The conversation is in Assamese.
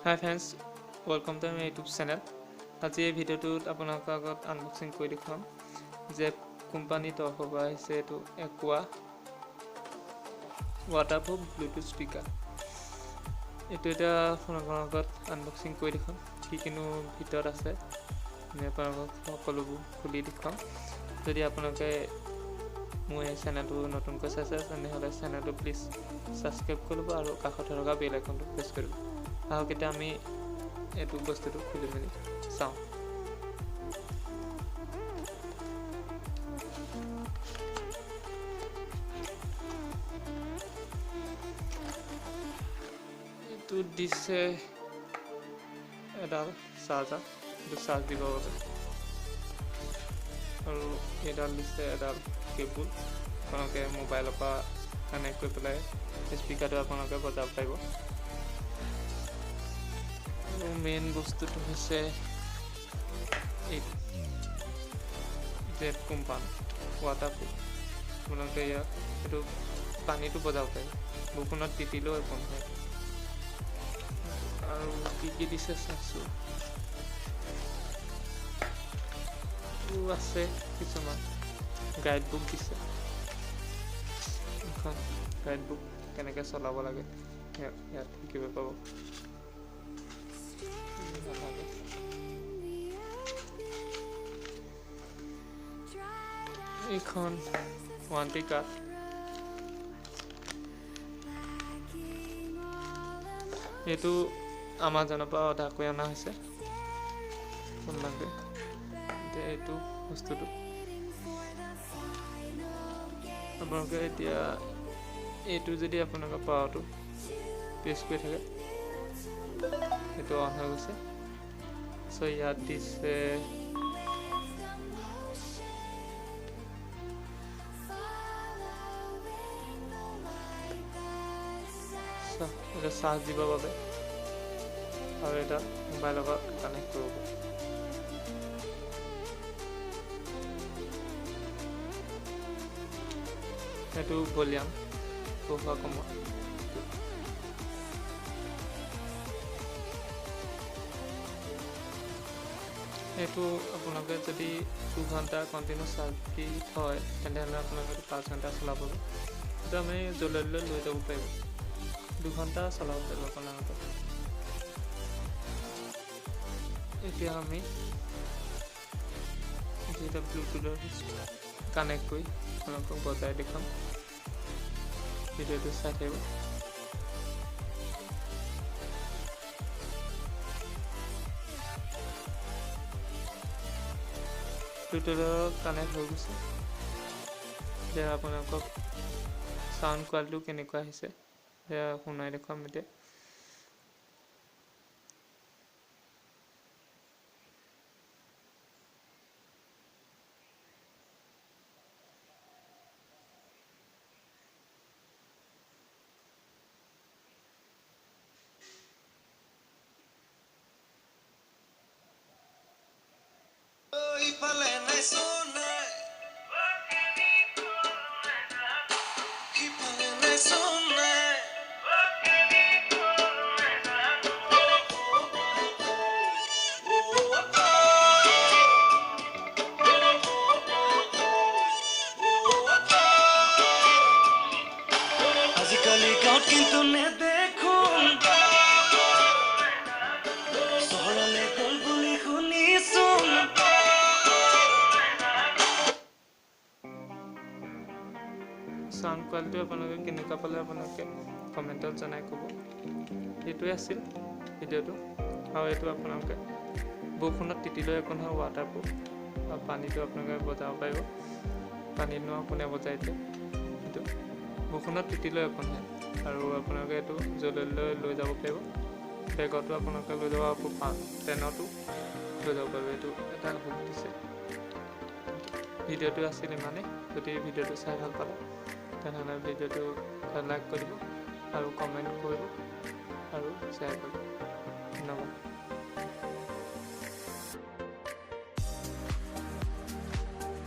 Hi friends, welcome to my YouTube channel. আজি এই ভিডিওটোত আপোনালোকৰ আগত আনবক্সিং কৰি দেখুৱাম যে কোম্পানী তৰফৰ পৰা আহিছে এইটো একোৱা ৱাটাৰপ্ৰুফ ব্লুটুথ স্পীকাৰ। এইটো এটা আপোনালোকৰ আগত আনবক্সিং কৰি দেখুৱাম কি কিনো ভিতৰত আছে মই আপোনালোকক সকলোবোৰ খুলি দেখুৱাম। যদি আপোনালোকে মোৰ এই চেনেলটো নতুনকৈ চাইছে তেনেহ'লে চেনেলটো প্লিজ ছাবস্ক্ৰাইব কৰি ল'ব আৰু কাষতে থকা বেল আইকনটো প্ৰেছ কৰিব। আহক এতিয়া আমি এইটো বস্তুটো খুলি মেলি চাওঁ। এইটো দিছে এডাল চাৰ্জাৰ, এইটো চাৰ্জ দিবৰ বাবে, আৰু এডাল দিছে এডাল কেবুল। আপোনালোকে মোবাইলৰ পৰা কানেক্ট কৰি পেলাই স্পীকাৰটো আপোনালোকে বজাব পাৰিব। আৰু মেইন বস্তুটো হৈছে জেড কোম্পানী ৱাটাৰপ্ৰুফ। আপোনালোকে ইয়াত এইটো পানীটো বজাব পাৰিব, বৰষুণত তিতিলেও একো নহয়। আৰু কি দিছে চাইছোঁ, আছে কিছুমান গাইড বুক দিছে, এখন গাইড বুক কেনেকৈ চলাব লাগে ইয়াত শিকিব পাব। এইখন ৱাৰেণ্টি কাৰ্ড, এইটো আমাজনৰ পৰা অৰ্ডাৰ কৰি অনা হৈছে। এইটো বস্তুটো আপোনালোকে এতিয়া এইটো যদি আপোনালোকৰ পাৱাৰটো প্ৰেছ কৰি থাকে সেইটো অন হৈ গৈছে। চ' ইয়াত দিছে এটা চাৰ্জ দিবৰ বাবে আৰু এটা মোবাইলৰ লগত কানেক্ট কৰিব পাৰে। এইটো ভলিউম বঢ়োৱা কমোৱা। এইটো আপোনালোকে যদি 2 ঘণ্টা কণ্টিনিউ চাৰ্জ দি থয় তেনেহ'লে আপোনালোকে 5 ঘণ্টা চলাব পাৰিব। এইটো আমি জলৈ লৈ যাব পাৰিব, 2 ঘণ্টা চলাব পাৰিব আপোনালোকে। এতিয়া আমি যিটো ব্লুটুথৰ কানেক্ট কৰি আপোনালোকক বজাই দেখুৱাম, ভিডিঅ'টো চাই থাকিব। ব্লুটুথৰ কানেক্ট হৈ গৈছে। এতিয়া আপোনালোকক চাউণ্ড কোৱালিটিটো কেনেকুৱা আহিছে সেয়া শুনাই দেখুৱাম এতিয়া। আজিকালি গাঁৱত কিন্তু নেদেখো, চহৰলৈ গ'ল বুলি শুনিছো। চাউণ্ড কোৱালিটি আপোনালোকে কেনেকুৱা পালে আপোনালোকে কমেণ্টত জনাই ক'ব। এইটোৱে আছিল ভিডিঅ'টো, আৰু এইটো আপোনালোকে বৰষুণত তিতিলেও একো নহয়, ৱাটাৰপ্ৰুফ, আৰু পানীটো আপোনালোকে বজাব পাৰিব। পানীনো কোনে বজাই দিয়ে, এইটো বৰষুণত তিতিলেও একো নহয়। আৰু আপোনালোকে এইটো জলৈ লৈ যাব পাৰিব, বেগতো আপোনালোকে লৈ যাব পাৰিব, ট্ৰেইনতো লৈ যাব পাৰিব। এইটো এটা হুক দিছে। ভিডিঅ'টো আছিল ইমানেই। যদি ভিডিঅ'টো চাই ভাল পালে তেনেহ'লে ভিডিঅ'টো লাইক কৰিব আৰু কমেণ্ট কৰিব আৰু শ্বেয়াৰ কৰিব। ধন্যবাদ।